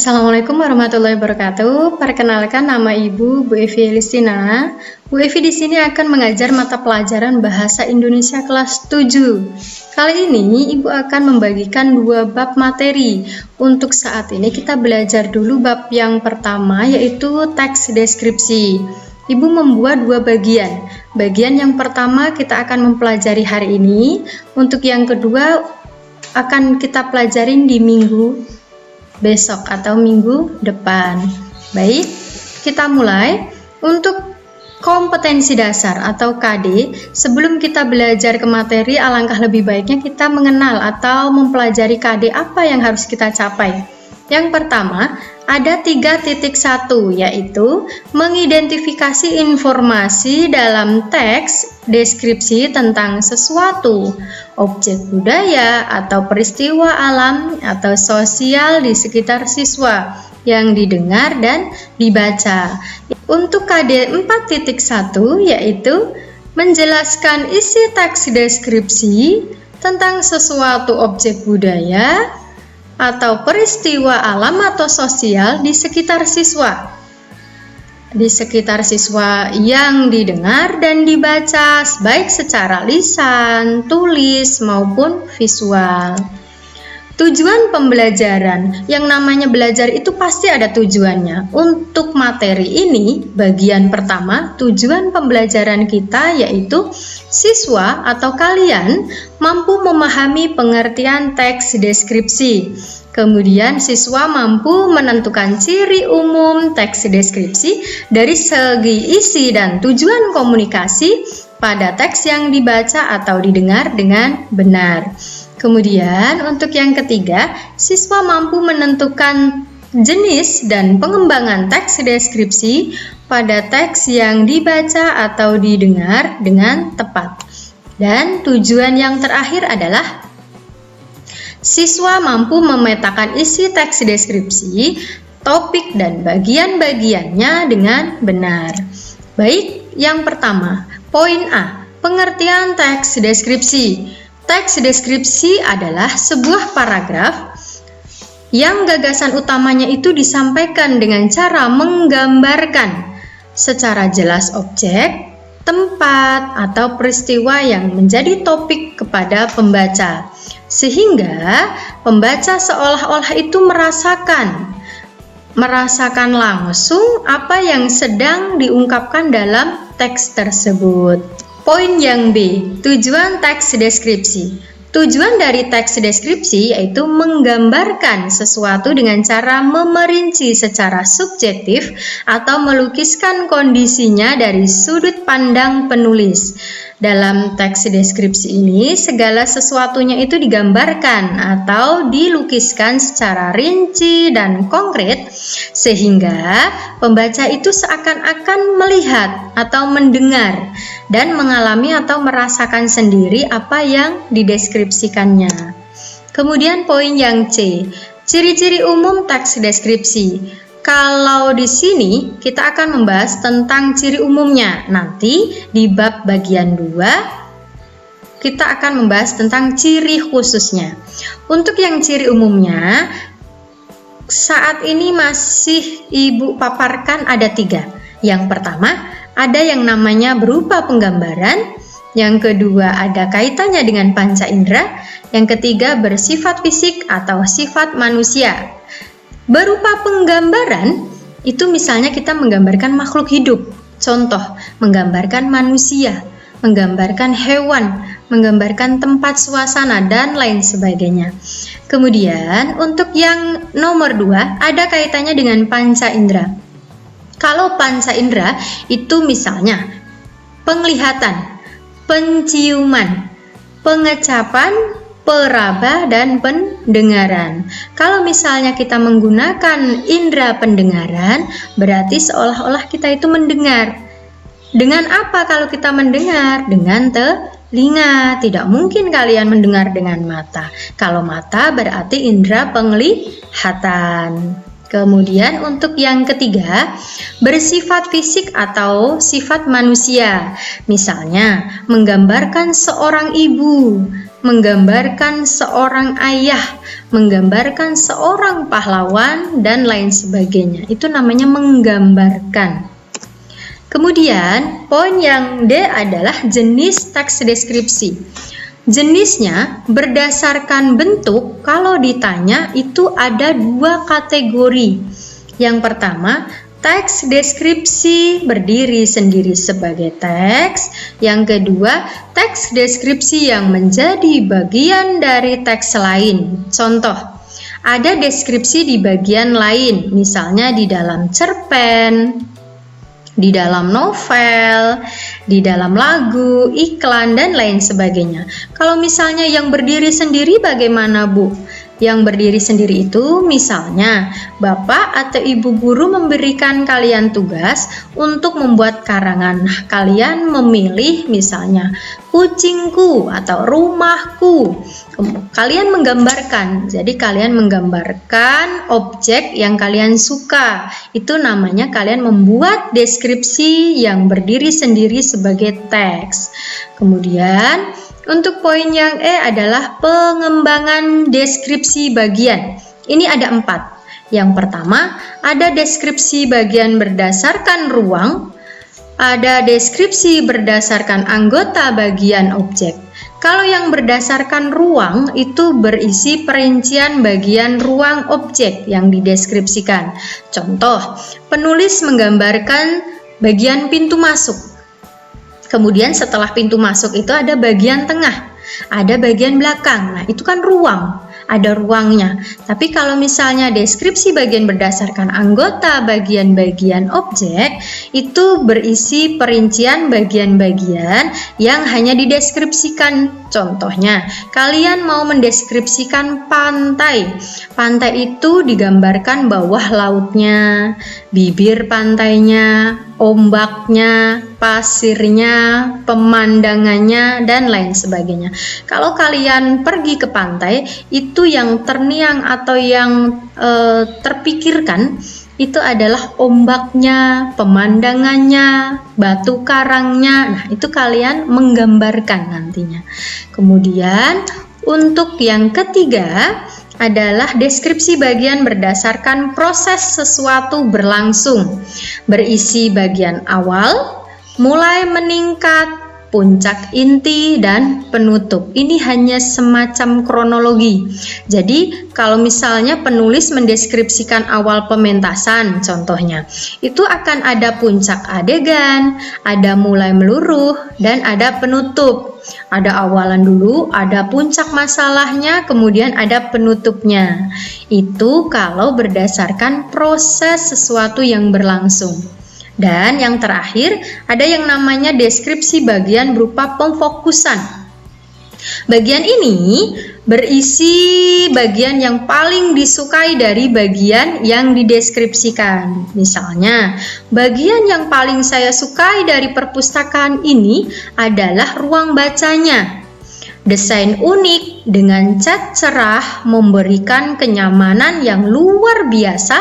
Assalamualaikum warahmatullahi wabarakatuh. Perkenalkan, nama Ibu, Bu Evi Elistina. Bu Evi di sini akan mengajar mata pelajaran Bahasa Indonesia kelas 7. Kali ini Ibu akan membagikan dua bab materi. Untuk saat ini kita belajar dulu bab yang pertama, yaitu teks deskripsi. Ibu membuat dua bagian. Bagian yang pertama kita akan mempelajari hari ini. Untuk yang kedua akan kita pelajarin di minggu besok atau minggu depan. Baik, kita mulai. Untuk kompetensi dasar atau KD, sebelum kita belajar ke materi, alangkah lebih baiknya kita mengenal atau mempelajari KD apa yang harus kita capai. Yang pertama, ada 3.1, yaitu mengidentifikasi informasi dalam teks deskripsi tentang sesuatu, objek budaya atau peristiwa alam atau sosial di sekitar siswa yang didengar dan dibaca. Untuk KD 4.1, yaitu menjelaskan isi teks deskripsi tentang sesuatu objek budaya atau peristiwa alam atau sosial di sekitar siswa. Di sekitar siswa yang didengar dan dibaca, baik secara lisan, tulis, maupun visual. Tujuan pembelajaran, yang namanya belajar itu pasti ada tujuannya. Untuk materi ini, bagian pertama, tujuan pembelajaran kita yaitu siswa atau kalian mampu memahami pengertian teks deskripsi. Kemudian siswa mampu menentukan ciri umum teks deskripsi dari segi isi dan tujuan komunikasi pada teks yang dibaca atau didengar dengan benar. Kemudian untuk yang ketiga, siswa mampu menentukan jenis dan pengembangan teks deskripsi pada teks yang dibaca atau didengar dengan tepat. Dan tujuan yang terakhir adalah siswa mampu memetakan isi teks deskripsi, topik dan bagian-bagiannya dengan benar. Baik, yang pertama, poin A, pengertian teks deskripsi. Teks deskripsi adalah sebuah paragraf yang gagasan utamanya itu disampaikan dengan cara menggambarkan secara jelas objek, tempat, atau peristiwa yang menjadi topik kepada pembaca, sehingga pembaca seolah-olah itu merasakan langsung apa yang sedang diungkapkan dalam teks tersebut. Poin yang B, tujuan teks deskripsi. Tujuan dari teks deskripsi yaitu menggambarkan sesuatu dengan cara memerinci secara subjektif atau melukiskan kondisinya dari sudut pandang penulis. Dalam teks deskripsi ini, segala sesuatunya itu digambarkan atau dilukiskan secara rinci dan konkret, sehingga pembaca itu seakan-akan melihat atau mendengar dan mengalami atau merasakan sendiri apa yang dideskripsikannya. Kemudian poin yang C, ciri-ciri umum teks deskripsi. Kalau di sini kita akan membahas tentang ciri umumnya. Nanti di bab bagian 2 kita akan membahas tentang ciri khususnya. Untuk yang ciri umumnya, saat ini masih Ibu paparkan ada 3. Yang pertama, ada yang namanya berupa penggambaran. Yang kedua, ada kaitannya dengan panca indera. Yang ketiga, bersifat fisik atau sifat manusia. Berupa penggambaran, itu misalnya kita menggambarkan makhluk hidup. Contoh, menggambarkan manusia, menggambarkan hewan, menggambarkan tempat suasana, dan lain sebagainya. Kemudian, untuk yang nomor 2, ada kaitannya dengan panca indera. Kalau panca indera, itu misalnya penglihatan, penciuman, pengecapan, peraba, dan pendengaran. Kalau misalnya kita menggunakan indera pendengaran, berarti seolah-olah kita itu mendengar. Dengan apa kalau kita mendengar? Dengan telinga. Tidak mungkin kalian mendengar dengan mata. Kalau mata berarti indera penglihatan. Kemudian untuk yang ketiga, bersifat fisik atau sifat manusia. Misalnya, menggambarkan seorang ibu menggambarkan seorang ayah, menggambarkan seorang pahlawan, dan lain sebagainya. Itu namanya menggambarkan. Kemudian, poin yang D adalah jenis teks deskripsi. Jenisnya berdasarkan bentuk, kalau ditanya itu ada 2 kategori. Yang pertama, teks deskripsi berdiri sendiri sebagai teks. Yang kedua, teks deskripsi yang menjadi bagian dari teks lain. Contoh, ada deskripsi di bagian lain, misalnya di dalam cerpen, di dalam novel, di dalam lagu, iklan, dan lain sebagainya. Kalau misalnya yang berdiri sendiri bagaimana, Bu? Yang berdiri sendiri itu misalnya Bapak atau Ibu guru memberikan kalian tugas untuk membuat karangan. Nah, kalian memilih misalnya kucingku atau rumahku. Kalian menggambarkan, jadi kalian menggambarkan objek yang kalian suka. Itu namanya kalian membuat deskripsi yang berdiri sendiri sebagai teks. Kemudian untuk poin yang E adalah pengembangan deskripsi bagian. Ini ada 4. Yang pertama, ada deskripsi bagian berdasarkan ruang, ada deskripsi berdasarkan anggota bagian objek. Kalau yang berdasarkan ruang itu berisi perincian bagian ruang objek yang dideskripsikan. Contoh, penulis menggambarkan bagian pintu masuk. Kemudian setelah pintu masuk itu ada bagian tengah, ada bagian belakang. Nah, itu kan ruang, ada ruangnya. Tapi kalau misalnya deskripsi bagian berdasarkan anggota bagian-bagian objek, itu berisi perincian bagian-bagian yang hanya dideskripsikan. Contohnya, kalian mau mendeskripsikan pantai. Pantai itu digambarkan bawah lautnya, bibir pantainya, ombaknya, pasirnya, pemandangannya, dan lain sebagainya. Kalau kalian pergi ke pantai, itu yang terngiang atau yang terpikirkan itu adalah ombaknya, pemandangannya, batu karangnya. Nah, itu kalian menggambarkan nantinya. Kemudian untuk yang ketiga adalah deskripsi bagian berdasarkan proses sesuatu berlangsung, berisi bagian awal, mulai meningkat, puncak inti, dan penutup. Ini hanya semacam kronologi. Jadi kalau misalnya penulis mendeskripsikan awal pementasan, contohnya, itu akan ada puncak adegan, ada mulai meluruh, dan ada penutup. Ada awalan dulu, ada puncak masalahnya, kemudian ada penutupnya. Itu kalau berdasarkan proses sesuatu yang berlangsung. Dan yang terakhir, ada yang namanya deskripsi bagian berupa pemfokusan. Bagian ini berisi bagian yang paling disukai dari bagian yang dideskripsikan. Misalnya, bagian yang paling saya sukai dari perpustakaan ini adalah ruang bacanya. Desain unik dengan cat cerah memberikan kenyamanan yang luar biasa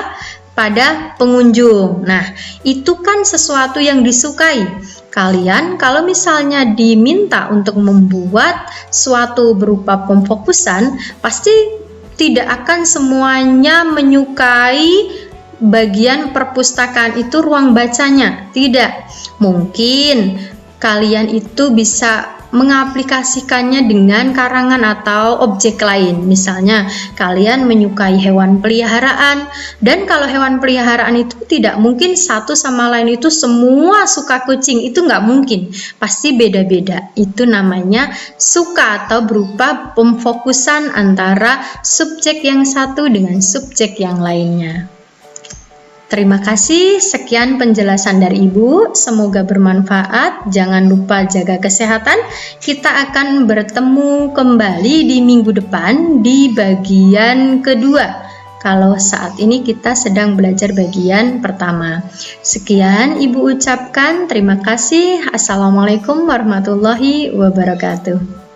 pada pengunjung. Nah, itu kan sesuatu yang disukai. Kalian kalau misalnya diminta untuk membuat suatu berupa pemfokusan, pasti tidak akan semuanya menyukai bagian perpustakaan itu ruang bacanya. Tidak. Mungkin kalian itu bisa mengaplikasikannya dengan karangan atau objek lain. Misalnya, kalian menyukai hewan peliharaan, dan kalau hewan peliharaan itu tidak mungkin satu sama lain itu semua suka kucing, itu nggak mungkin. Pasti beda-beda. Itu namanya suka atau berupa pemfokusan antara subjek yang satu dengan subjek yang lainnya. Terima kasih, sekian penjelasan dari Ibu, semoga bermanfaat. Jangan lupa jaga kesehatan. Kita akan bertemu kembali di minggu depan di bagian kedua. Kalau saat ini kita sedang belajar bagian pertama. Sekian Ibu ucapkan, terima kasih. Assalamualaikum warahmatullahi wabarakatuh.